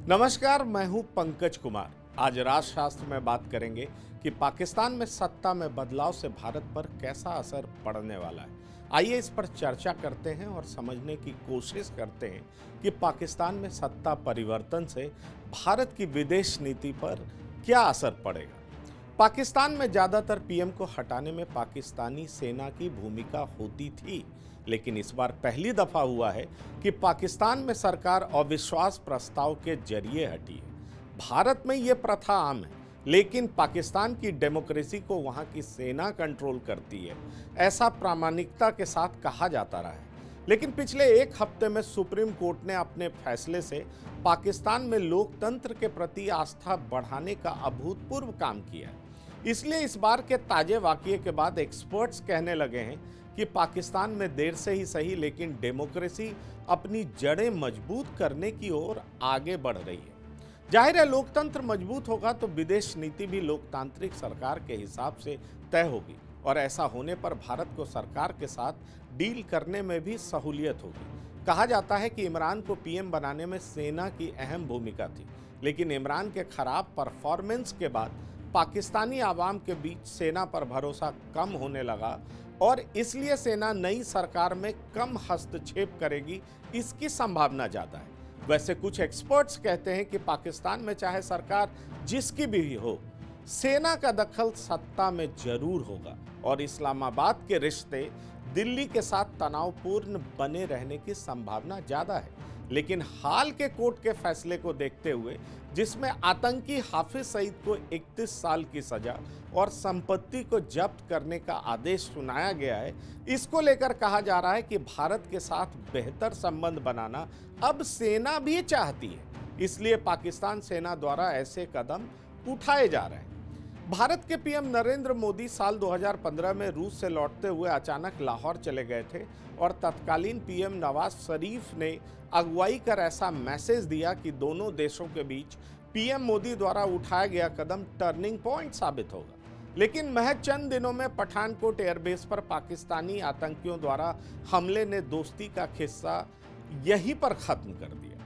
नमस्कार, मैं हूं पंकज कुमार। आज राष्ट्रशास्त्र में बात करेंगे कि पाकिस्तान में सत्ता में बदलाव से भारत पर कैसा असर पड़ने वाला है। आइए इस पर चर्चा करते हैं और समझने की कोशिश करते हैं कि पाकिस्तान में सत्ता परिवर्तन से भारत की विदेश नीति पर क्या असर पड़ेगा। पाकिस्तान में ज़्यादातर पीएम को हटाने में पाकिस्तानी सेना की भूमिका होती थी, लेकिन इस बार पहली दफा हुआ है कि पाकिस्तान में सरकार अविश्वास प्रस्ताव के जरिए हटी है। भारत में ये प्रथा आम है, लेकिन पाकिस्तान की डेमोक्रेसी को वहां की सेना कंट्रोल करती है, ऐसा प्रामाणिकता के साथ कहा जाता रहा है। लेकिन पिछले एक हफ्ते में सुप्रीम कोर्ट ने अपने फैसले से पाकिस्तान में लोकतंत्र के प्रति आस्था बढ़ाने का अभूतपूर्व काम किया है। इसलिए इस बार के ताजे वाकये के बाद एक्सपर्ट्स कहने लगे हैं कि पाकिस्तान में देर से ही सही लेकिन डेमोक्रेसी अपनी जड़ें मजबूत करने की ओर आगे बढ़ रही है। जाहिर है, लोकतंत्र मजबूत होगा तो विदेश नीति भी लोकतांत्रिक सरकार के हिसाब से तय होगी और ऐसा होने पर भारत को सरकार के साथ डील करने में भी सहूलियत होगी। कहा जाता है कि इमरान को पीएम बनाने में सेना की अहम भूमिका थी, लेकिन इमरान के खराब परफॉर्मेंस के बाद पाकिस्तानी आवाम के बीच सेना पर भरोसा कम होने लगा और इसलिए सेना नई सरकार में कम हस्तक्षेप करेगी, इसकी संभावना ज़्यादा है। वैसे कुछ एक्सपर्ट्स कहते हैं कि पाकिस्तान में चाहे सरकार जिसकी भी हो, सेना का दखल सत्ता में जरूर होगा और इस्लामाबाद के रिश्ते दिल्ली के साथ तनावपूर्ण बने रहने की संभावना ज़्यादा है। लेकिन हाल के कोर्ट के फैसले को देखते हुए, जिसमें आतंकी हाफिज सईद को 31 साल की सजा और संपत्ति को जब्त करने का आदेश सुनाया गया है, इसको लेकर कहा जा रहा है कि भारत के साथ बेहतर संबंध बनाना अब सेना भी चाहती है। इसलिए पाकिस्तान सेना द्वारा ऐसे कदम उठाए जा रहे हैं। भारत के पीएम नरेंद्र मोदी साल 2015 में रूस से लौटते हुए अचानक लाहौर चले गए थे और तत्कालीन पीएम नवाज शरीफ ने अगुवाई कर ऐसा मैसेज दिया कि दोनों देशों के बीच पीएम मोदी द्वारा उठाया गया कदम टर्निंग पॉइंट साबित होगा। लेकिन महज चंद दिनों में पठानकोट एयरबेस पर पाकिस्तानी आतंकियों द्वारा हमले ने दोस्ती का किस्सा यहीं पर खत्म कर दिया।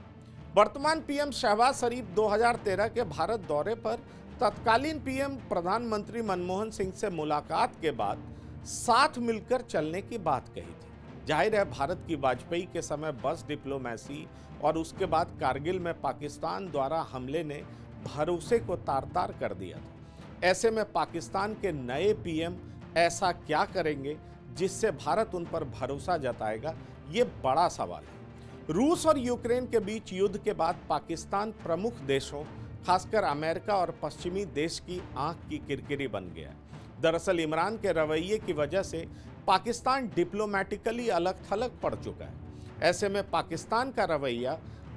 वर्तमान पीएम शहबाज शरीफ 2013 के भारत दौरे पर तत्कालीन पीएम प्रधानमंत्री मनमोहन सिंह से मुलाकात के बाद साथ मिलकर चलने की बात कही थी। जाहिर है, भारत की वाजपेयी के समय बस डिप्लोमेसी और उसके बाद कारगिल में पाकिस्तान द्वारा हमले ने भरोसे को तार-तार कर दिया था। ऐसे में पाकिस्तान के नए पीएम ऐसा क्या करेंगे जिससे भारत उन पर भरोसा जताएगा, ये बड़ा सवाल है। रूस और यूक्रेन के बीच युद्ध के बाद पाकिस्तान प्रमुख देशों, खासकर अमेरिका और पश्चिमी देश की आंख की किरकिरी बन गया। दरअसल इमरान के रवैये की वजह से पाकिस्तान डिप्लोमेटिकली अलग थलग पड़ चुका है। ऐसे में पाकिस्तान का रवैया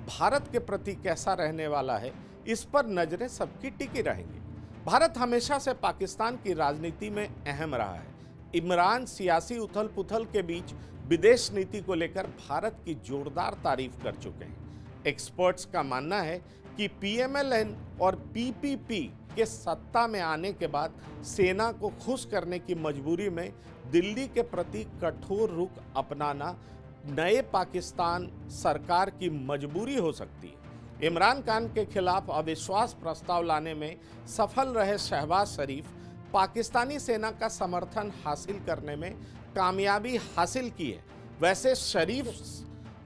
भारत के प्रति कैसा रहने वाला है, इस पर नजरें सबकी टिकी रहेंगी। भारत हमेशा से पाकिस्तान की राजनीति में अहम रहा है। इमरान सियासी उथल पुथल के बीच विदेश नीति को लेकर भारत की जोरदार तारीफ कर चुके हैं। एक्सपर्ट्स का मानना है कि पीएमएलएन और पीपीपी के सत्ता में आने के बाद सेना को खुश करने की मजबूरी में दिल्ली के प्रति कठोर रुख अपनाना नए पाकिस्तान सरकार की मजबूरी हो सकती है। इमरान खान के खिलाफ अविश्वास प्रस्ताव लाने में सफल रहे शहबाज शरीफ पाकिस्तानी सेना का समर्थन हासिल करने में कामयाबी हासिल की है। वैसे शरीफ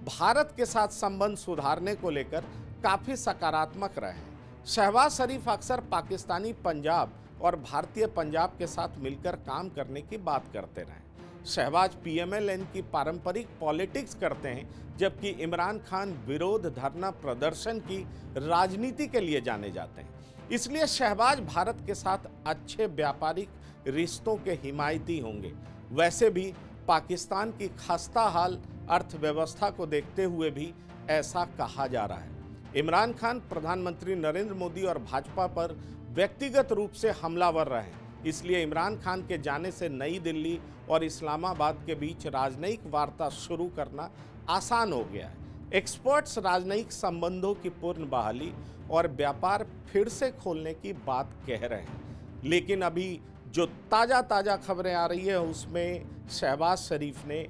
भारत के साथ संबंध सुधारने को लेकर काफ़ी सकारात्मक रहे हैं। शहबाज शरीफ अक्सर पाकिस्तानी पंजाब और भारतीय पंजाब के साथ मिलकर काम करने की बात करते रहे। शहबाज पीएमएलएन की पारंपरिक पॉलिटिक्स करते हैं, जबकि इमरान खान विरोध, धरना प्रदर्शन की राजनीति के लिए जाने जाते हैं। इसलिए शहबाज भारत के साथ अच्छे व्यापारिक रिश्तों के हिमायती होंगे। वैसे भी पाकिस्तान की खस्ता हाल अर्थव्यवस्था को देखते हुए भी ऐसा कहा जा रहा है। इमरान खान प्रधानमंत्री नरेंद्र मोदी और भाजपा पर व्यक्तिगत रूप से हमलावर रहे, इसलिए इमरान खान के जाने से नई दिल्ली और इस्लामाबाद के बीच राजनयिक वार्ता शुरू करना आसान हो गया है। एक्सपर्ट्स राजनयिक संबंधों की पूर्ण बहाली और व्यापार फिर से खोलने की बात कह रहे हैं। लेकिन अभी जो ताज़ा खबरें आ रही है, उसमें शहबाज शरीफ ने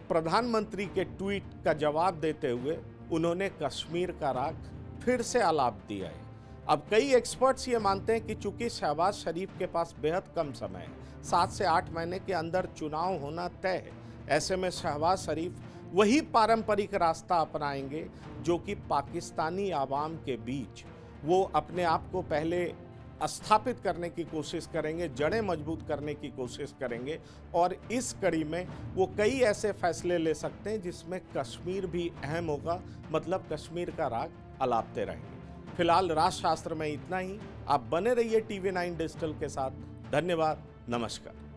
प्रधानमंत्री के ट्वीट का जवाब देते हुए उन्होंने कश्मीर का राग फिर से आलाप दिया है। अब कई एक्सपर्ट्स ये मानते हैं कि चूंकि शहबाज शरीफ के पास बेहद कम समय है, 7 से 8 महीने के अंदर चुनाव होना तय है, ऐसे में शहबाज शरीफ वही पारंपरिक रास्ता अपनाएंगे जो कि पाकिस्तानी आवाम के बीच वो अपने आप को पहले स्थापित करने की कोशिश करेंगे, जड़ें मजबूत करने की कोशिश करेंगे और इस कड़ी में वो कई ऐसे फैसले ले सकते हैं जिसमें कश्मीर भी अहम होगा, मतलब कश्मीर का राग अलापते रहेंगे। फिलहाल राजशास्त्र में इतना ही। आप बने रहिए TV9 डिजिटल के साथ। धन्यवाद, नमस्कार।